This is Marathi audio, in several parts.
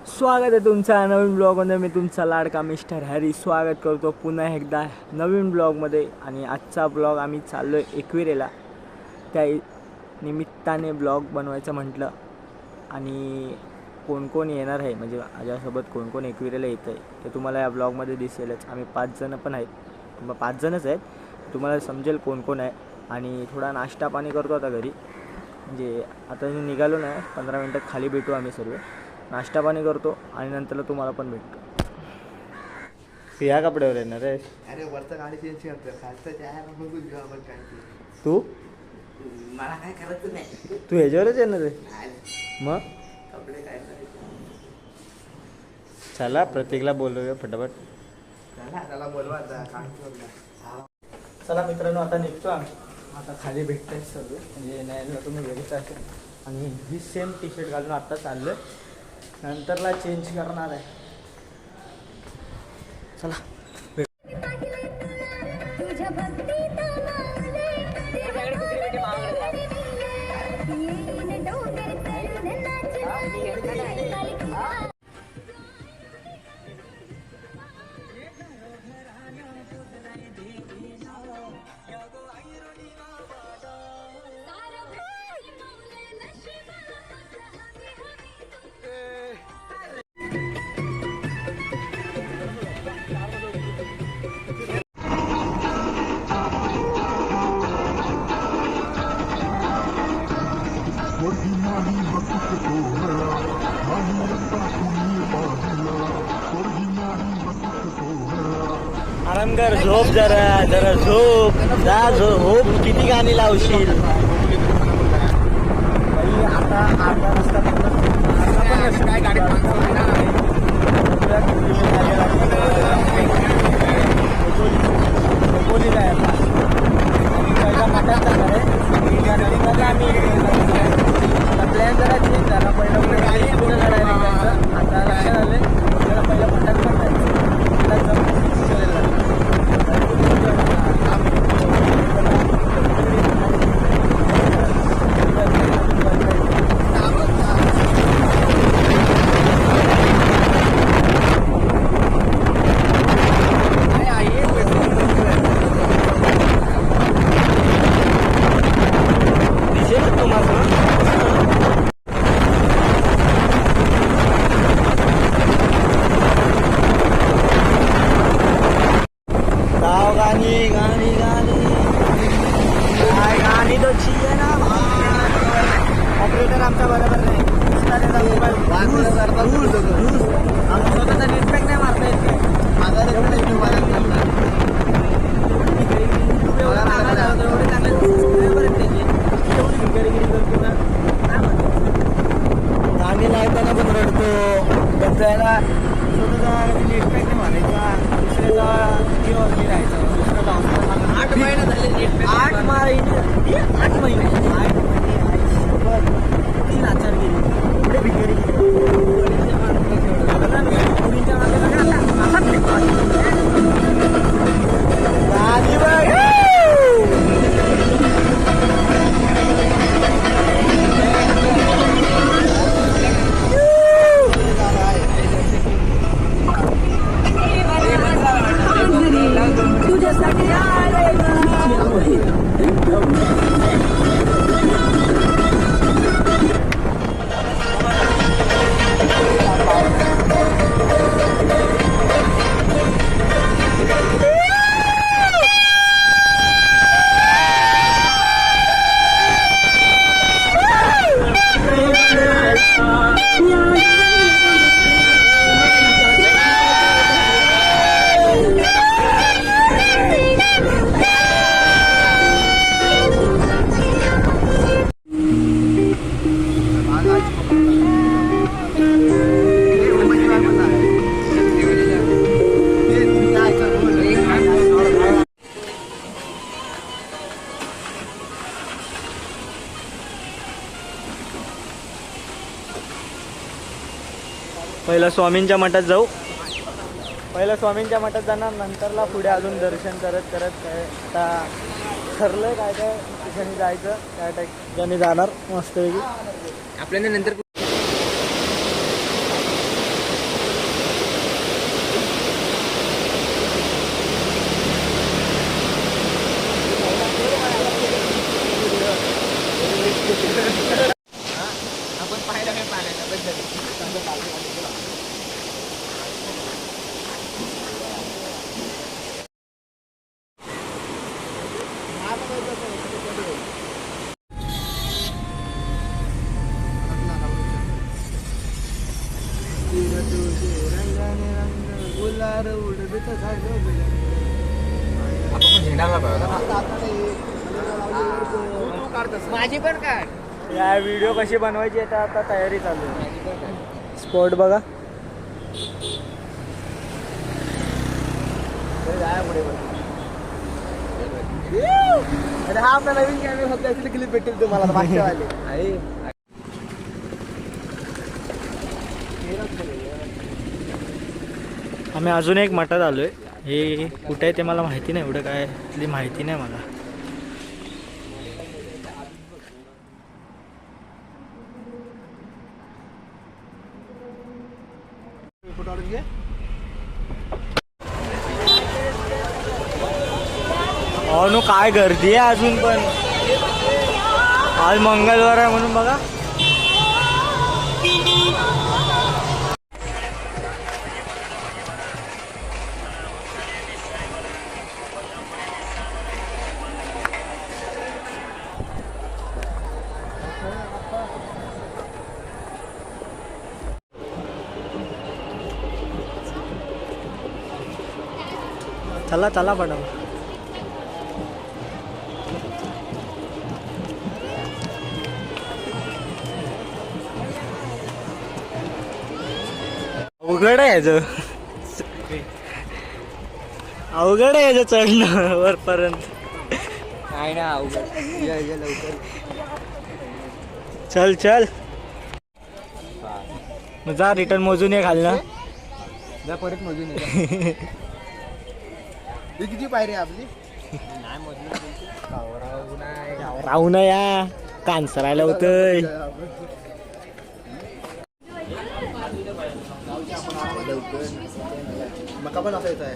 स्वागत आहे तुमच्या नवीन ब्लॉगमध्ये. मी तुमचा लाडका मिस्टर हॅरी स्वागत करतो पुन्हा एकदा नवीन ब्लॉगमध्ये. आणि आजचा ब्लॉग आम्ही चाललो आहे एकविरेला. त्या निमित्ताने ब्लॉग बनवायचं म्हटलं. आणि कोण कोण येणार आहे म्हणजे माझ्यासोबत कोण कोण एकविरेला येतं आहे ते तुम्हाला या ब्लॉगमध्ये दिसेलच. आम्ही 5 जण पण आहेत, 5 जणच आहेत. तुम्हाला समजेल कोण कोण आहे. आणि थोडा नाश्ता पाणी करतो आता घरी, म्हणजे आता निघालो नाही, 15 मिनटात खाली भेटू आम्ही सर्व. नाश्ता पाणी करतो आणि नंतर तुम्हाला पण भेटतो. या कपड्यावर येणार आहे. अरे वरचं गाडी चेंज करतो, खालचं काय तू मला काय करायचं नाही. तू ह्याच्यावरच येणार आहे मग. कपडे काय चला प्रत्येकला बोलूया फटाफट. त्याला बोलवा. चला मित्रांनो, आता निघतो आम्ही. आता खाली भेटताय सर्व, म्हणजे नाही तुम्ही घरीच असेल. आणि ही सेम टी शर्ट घालून आत्ता चाललं, नंतरला चेंज करणार आहे. चला आराम कर, झोप जरा जरा झोप जा, झोप. किती गाणी लावशील बाई. आता अर्धा रस्ता काय गाडी पहिला मठात जाणार आहे. आम्ही प्लॅन जरा चेंज झाला. पहिलं आता लक्षात आले पहिलं मठात पण जायचं. ऑपरेटर आमचा बरोबर नाही. स्वतःचा नेटपॅक नाही मारता येत काय. गाणी लावताना पण रडतो. त्याला स्वतःचा नेटपॅक नाही मारायचा. दुसऱ्याचा राहायचा. दुसऱ्याचा 8 महिने झाले. 8 महिने 8 महिने 3 आचार गेली भिकारी पुरीच्या पहिलं स्वामींच्या मठात जाऊ. पहिलं स्वामींच्या मठात जाणार, नंतरला पुढे अजून दर्शन करत करत काय आता ठरलं काय काय ठिकाणी जायचं, त्या ठिकाणी जाणार मस्तपैकी. आपल्याला नंतर पाहायला काय पाण्याचा बद्दल माझी पण काय या व्हिडिओ कशी बनवायची आहे आता तयारी चालू आहे. स्पॉट बघा. अरे हा आपला नवीन कॅमेरा होता त्याची क्लिप भेटेल तुम्हाला मागच्या वाले आम्ही अजून एक मठात आलोय. हे कुठे आहे ते मला माहिती नाही, एवढं काय इथली माहिती नाही मला. नो काय गर्दी आहे अजून पण. आज मंगळवार आहे म्हणून बघा. चला चला पडा. अवघड आहे याचं, अवघड आहे याचं चढणं वरपर्यंत. काय ना अवघड लवकर चल चल मग जा, रिटर्न मोजून ये खाल ना. परत मोजून ही किती पायरी आपली नाही मोजून राहू ना या कांसरायला होतंय. मका पण असायचं आहे.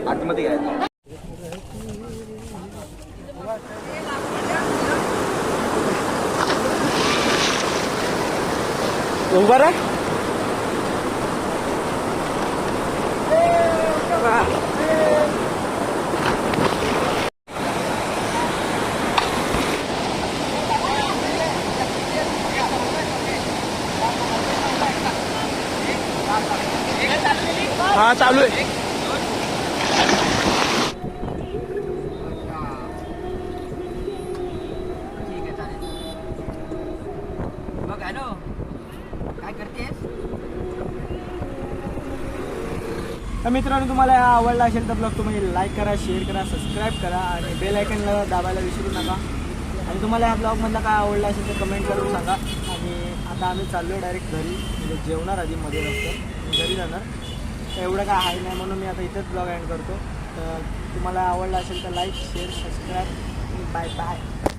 आतमध्ये घ्यायचं. उभा राहा. हा चालू आहे. बघ हॅलो काय करतेस तर मित्रांनो तुम्हाला हा आवडला असेल तर ब्लॉग तुम्ही लाईक करा, शेअर करा, सबस्क्राईब करा आणि बेल आयकनला दाबायला विसरू नका. आणि तुम्हाला या ब्लॉगमधला काय आवडलं असेल तर कमेंट करून सांगा. आणि आता आम्ही चाललो डायरेक्ट घरी, म्हणजे जेवणार आधी मध्ये रस्त्यात घरी जाणार. तर एवढं काय आहे नाही म्हणून मी आता इथंच ब्लॉग एंड करतो. तर तुम्हाला आवडला असेल तर like, share, subscribe. Bye bye.